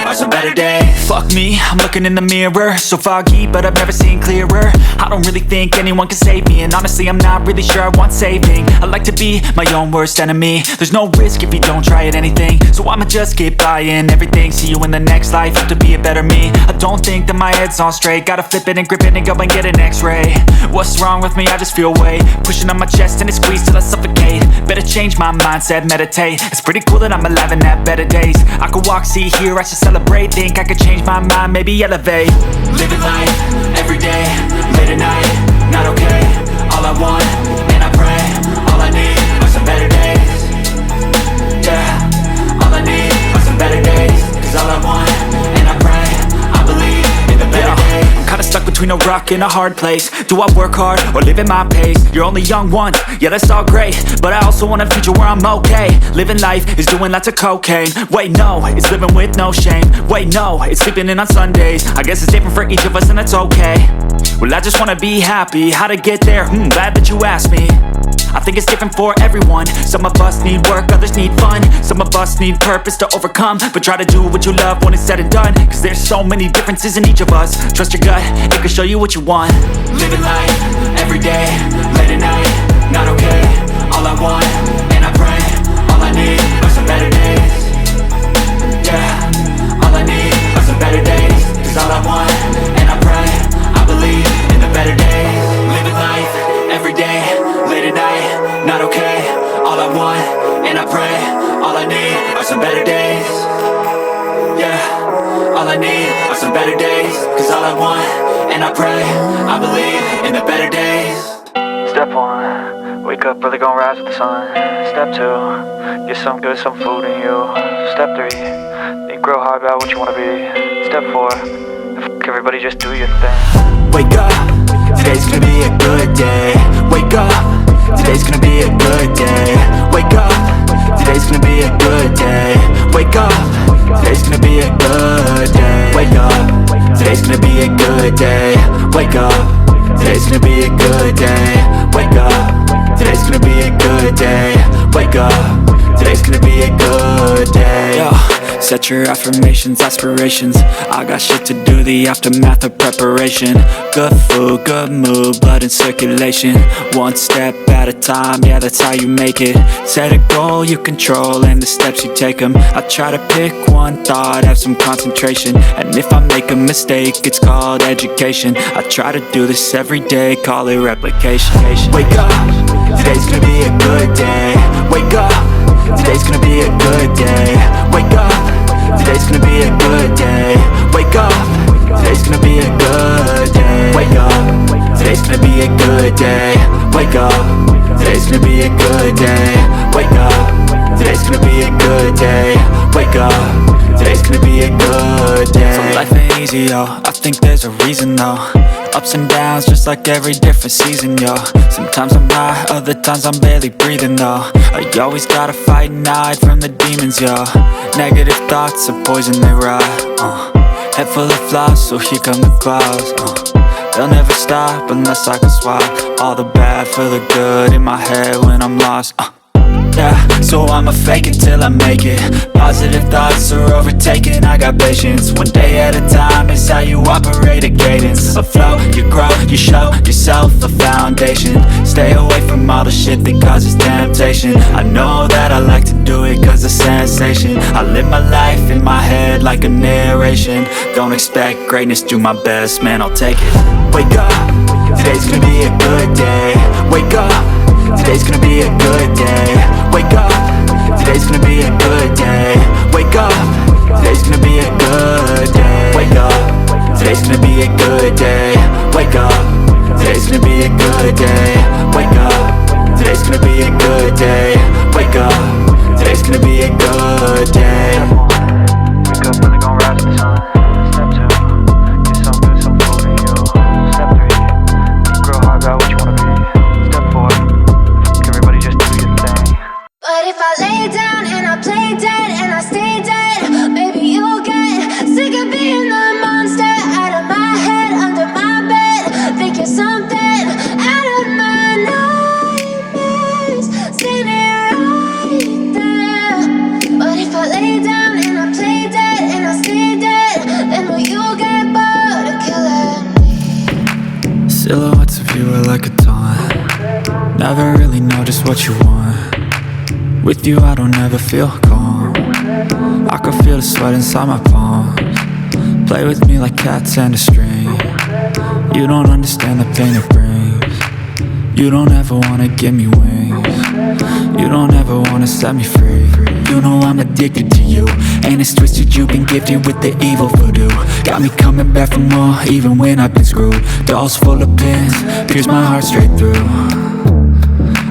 are some better days. Fuck me, I'm looking in the mirror, so foggy, but I've never seen clearer. I don't really think anyone can save me, and honestly I'm not really sure I want saving. I like to be my own worst enemy. There's no risk if you don't try at anything, so I'ma just keep buying everything. See you in the next life, have to be a better me. I don't think that my head's on straight, gotta flip it and grip it and go and get an x-ray. What's wrong with me? I just feel weight pushing on my chest and it squeezes till I suffocate. Better change my mindset, meditate. It's pretty cool that I'm alive and have better days. I could walk, see, hear, I should celebrate. Think I could change my mind, maybe elevate. Living life, everyday, late at night, not okay. All I want, and I pray, all I need are some better days. Yeah, all I need are some better days. Cause all I want, and I pray, I believe in the better days. I'm kinda stuck between a rock and a hard place. Do I work hard or live at my pace? You're only young once, yeah that's all great, but I also want a future where I'm okay. Living life is doing lots of cocaine. Wait no, it's living with no shame. Wait no, it's sleeping in on Sundays. I guess it's different for each of us and that's okay. Well I just wanna be happy, how to get there? Glad that you asked me. I think it's different for everyone. Some of us need work, others need fun. Some of us need purpose to overcome. But try to do what you love when it's said and done. Cause there's so many differences in each of us. Trust your gut, it can show you what you want. Living life, everyday, late at night, not okay. All I want, and I pray, all I need are some better days. Yeah, all I need are some better days. Cause all I want, and I pray, I believe in the better days. Living life, everyday, late at night, not okay. All I want, and I pray, all I need are some better days. Yeah, all I need are some better days. Cause all I want, and I pray, I believe in the better days. Step 1, wake up early, gon' rise with the sun. Step 2, get some good, some food in you. Step 3, think real hard about what you wanna be. Step 4, everybody just do your thing. Wake up, today's gonna be a good day. Wake up, today's gonna be a good day. Wake up, today's gonna be a good day. Wake up, today's gonna be a good day. Wake up, today's gonna be a good day. Wake up, today's gonna be a good day. Wake up, today's gonna be a good day. Wake up, today's gonna be a good day. Yo, set your affirmations, aspirations. I got shit to do, the aftermath of preparation. Good food, good mood, blood in circulation. One step at a time, yeah that's how you make it. Set a goal you control and the steps you take them. I try to pick one thought, have some concentration. And if I make a mistake, it's called education. I try to do this every day, call it replication. Wake up, today's gonna be a good day. Wake up, today's gonna be a good day. Wake up, today's gonna be a good day. Wake up, today's gonna be a good day. Wake up, today's gonna be a good day. Wake up, today's gonna be a good day. Wake up, today's gonna be a good day. Wake up, today's gonna be a good day. So life ain't easy, yo, I think there's a reason though. Ups and downs, just like every different season, yo. Sometimes I'm high, other times I'm barely breathing, though. I always gotta fight and hide from the demons, yo. Negative thoughts are poison, they rot. Head full of flies, so here come the clouds. They'll never stop unless I can swap all the bad for the good in my head when I'm lost. Yeah, so I'ma fake it till I make it. Positive thoughts are overtaken, I got patience. One day at a time is how you operate a cadence. A flow, you grow, you show yourself a foundation. Stay away from all the shit that causes temptation. I know that I like to do it cause it's sensation. I live my life in my head like a narration. Don't expect greatness, do my best, man, I'll take it. Wake up, today's gonna be a good day. Wake up, today's gonna be a good day. Wake up, today's gonna be a good day. Wake up, today's gonna be a good day. Wake up, today's gonna be a good day. Wake up, today's gonna be a good day. Wake up, today's gonna be a good day. Wake up, today's gonna be a good day. Wake up early, gon' rise with the sun. Step 2, get some good, some food in you. Step 3, think real hard about what you wanna be. Step 4, everybody just do your thing. But if I lay down and I play dead and I stay dead, maybe you'll get sick of being the monster out of my just what you want. With you I don't ever feel calm. I can feel the sweat inside my palms. Play with me like cats and a string. You don't understand the pain it brings. You don't ever wanna give me wings. You don't ever wanna set me free. You know I'm addicted to you, and it's twisted, you've been gifted with the evil voodoo. Got me coming back for more, even when I've been screwed. Dolls full of pins, pierce my heart straight through.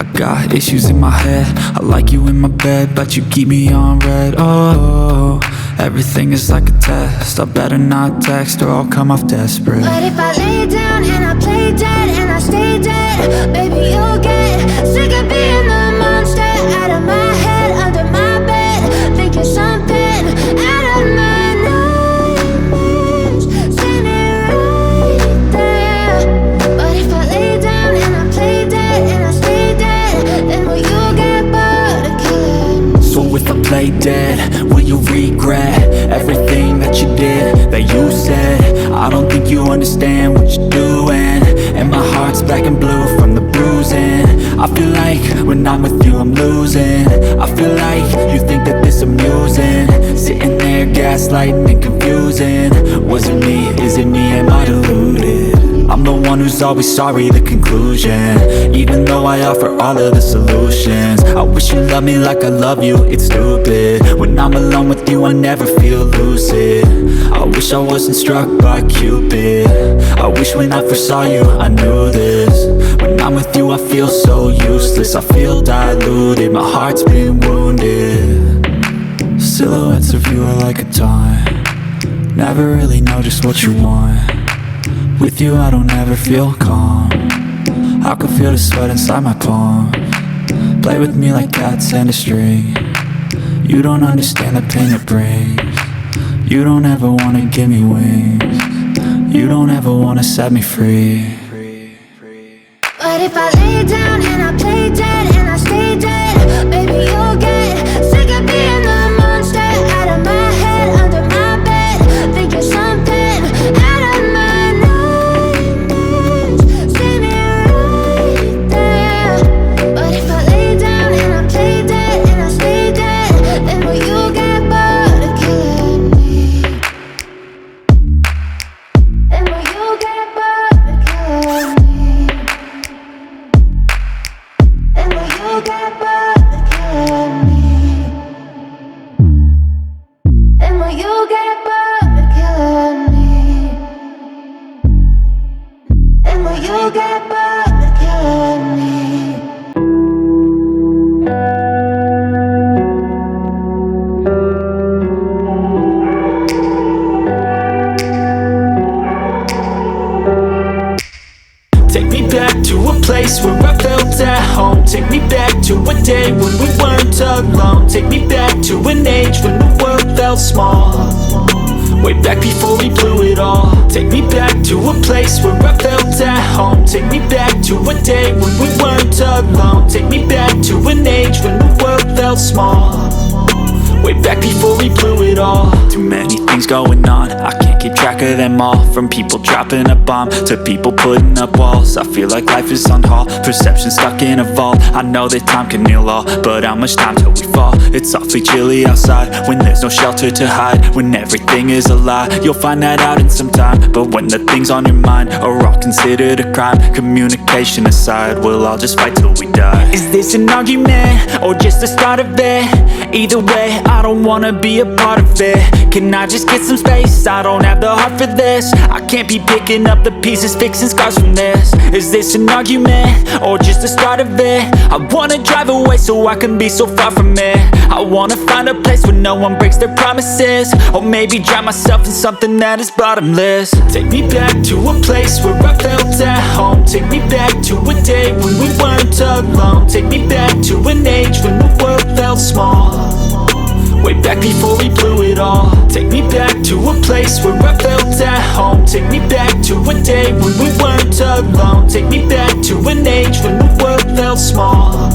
I got issues in my head, I like you in my bed, but you keep me on red. Oh, everything is like a test, I better not text or I'll come off desperate. But if I lay down and I play dead and I stay dead, baby, you'll get sick of being the monster out of my head, under my bed, thinking something out of my nightmares, standing right there. But if I lay down and I play dead and I stay dead, then will you get bored of killing me? So if I play dead, will you regret everything that you did, that you said? I don't think you understand what you're doing, and my heart's black and blue from the bruising. I feel like when I'm with you I'm losing. I feel like you think that this amusing, sitting there gaslighting and confusing. Was it me? Is it me? Am I deluded? I'm the one who's always sorry, the conclusion, even though I offer all of the solutions. I wish you loved me like I love you, it's stupid. When I'm alone with you I never feel lucid. I wish I wasn't struck by Cupid. I wish when I first saw you I knew this. When I'm with you I feel so useless, I feel diluted, my heart's been wounded. Silhouettes of you are like a taunt, never really know just what you want. With you I don't ever feel calm, I can feel the sweat inside my palms. Play with me like cats and a string. You don't understand the pain it brings. You don't ever wanna give me wings. You don't ever wanna set me free. But if I lay down and I play dead and I stay dead, baby, you'll get sick of being the monster out of my head, under my bed, thinking something out of my nightmares, standing right there. But if I lay down and I play dead and I stay dead, then will you get bored of killing me? Then will you get bored of killing me? And will you get bored of killing me? And will you get bored of killing me? And will you get bored of killing me? Take me back to a place where I felt at home. Take me back to a day when we weren't alone. Take me back to an age when the world felt small, way back before we blew it all. Take me back to a place where I felt at home. Take me back to a day when we weren't alone. Take me back to an age when the world felt small, way back before we blew it all. Too many things going on, I can't keep track of them all. From people dropping a bomb to people putting up walls. I feel like life is on hold, perception stuck in a vault. I know that time can heal all, but how much time till we fall? It's awfully chilly outside when there's no shelter to hide. When everything is a lie, you'll find that out in some time. But when the things on your mind are all considered a crime, communication aside, we'll all just fight till we die. Is this an argument or just the start of it? Either way, I don't wanna be a part of it. Can I just get some space? I don't have the heart for this. I can't be picking up the pieces, fixing scars from this. Is this an argument or just the start of it? I wanna drive away so I can be so far from it. I wanna find a place where no one breaks their promises, or maybe drown myself in something that is bottomless. Take me back to a place where I felt at home. Take me back to a day when we weren't alone. Take me back to an age when the world felt small, way back before we blew it all. Take me back to a place where I felt at home. Take me back to a day when we weren't alone. Take me back to an age when the world felt small,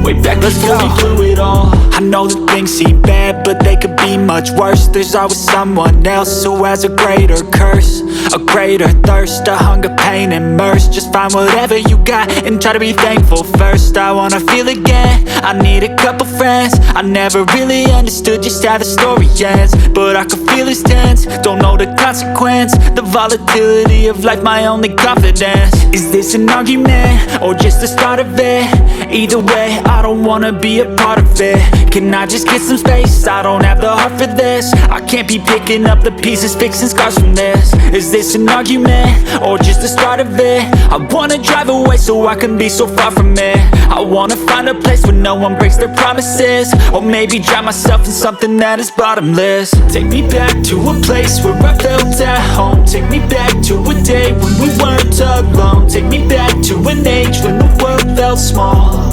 way back before we blew it all. I know that things seem bad, but they could be much worse. There's always someone else who has a greater curse, a greater thirst, a hunger, pain, and mercy. Just find whatever you got and try to be thankful first. I wanna feel again, I need a couple friends. I never really understood just how the story ends, but I can feel it's tense, don't know the consequence. The volatility of life, my only confidence. Is this an argument, or just the start of it? Either way, I don't wanna be a part of it. Can I just get some space? I don't have the heart for this. I can't be picking up the pieces, fixing scars from this. Is this an argument, or just the start of it? I wanna drive away so I can be so far from it. I wanna find a place where no one breaks their promises, or maybe drown myself in something that is bottomless. Take me back to a place where I felt at home. Take me back to a day when we weren't alone. Take me back to an age when the world felt small,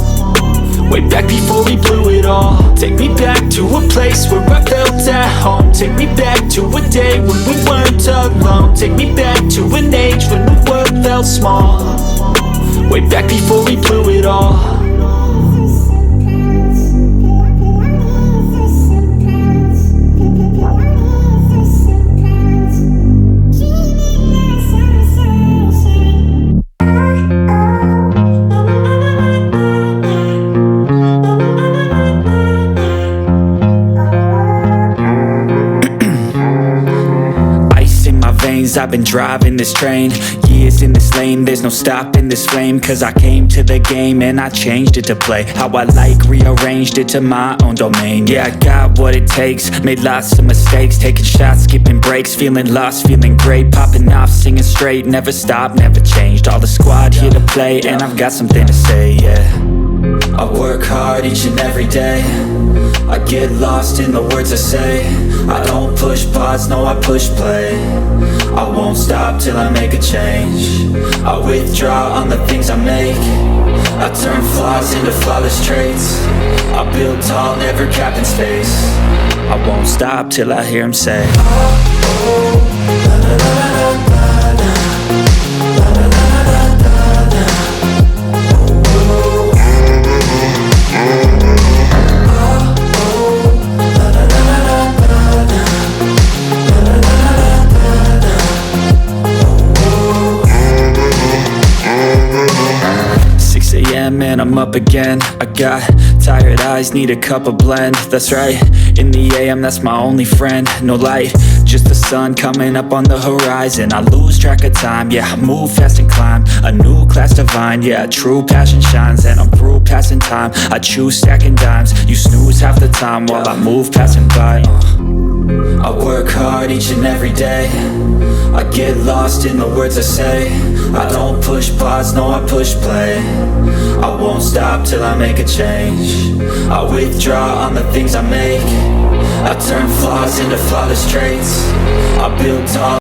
way back before we blew it all. Take me back to a place where I felt at home. Take me back to a day when we weren't alone. Take me back to an age when the world felt small, way back before we blew it all. I've been driving this train, years in this lane, there's no stopping this flame. Cause I came to the game and I changed it to play how I like, rearranged it to my own domain. Yeah, I got what it takes, made lots of mistakes, taking shots, skipping breaks, feeling lost, feeling great, popping off, singing straight, never stopped, never changed. All the squad here to play, and I've got something to say, yeah. I work hard each and every day, I get lost in the words I say. I don't push pause, no, I push play. I won't stop till I make a change. I withdraw on the things I make. I turn flaws into flawless traits. I build tall, never capped in space. I won't stop till I hear him say, oh, oh, la, la, la, la, la, la. Man, I'm up again. I got tired eyes, need a cup of blend. That's right, in the AM, that's my only friend. No light, just the sun coming up on the horizon. I lose track of time, yeah, I move fast and climb a new class divine, yeah, true passion shines. And I'm through passing time, I choose stacking dimes. You snooze half the time while I move passing by. I work hard each and every day, I get lost in the words I say. I don't push pause, no, I push play. I won't stop till I make a change. I withdraw on the things I make. I turn flaws into flawless traits. I build tall.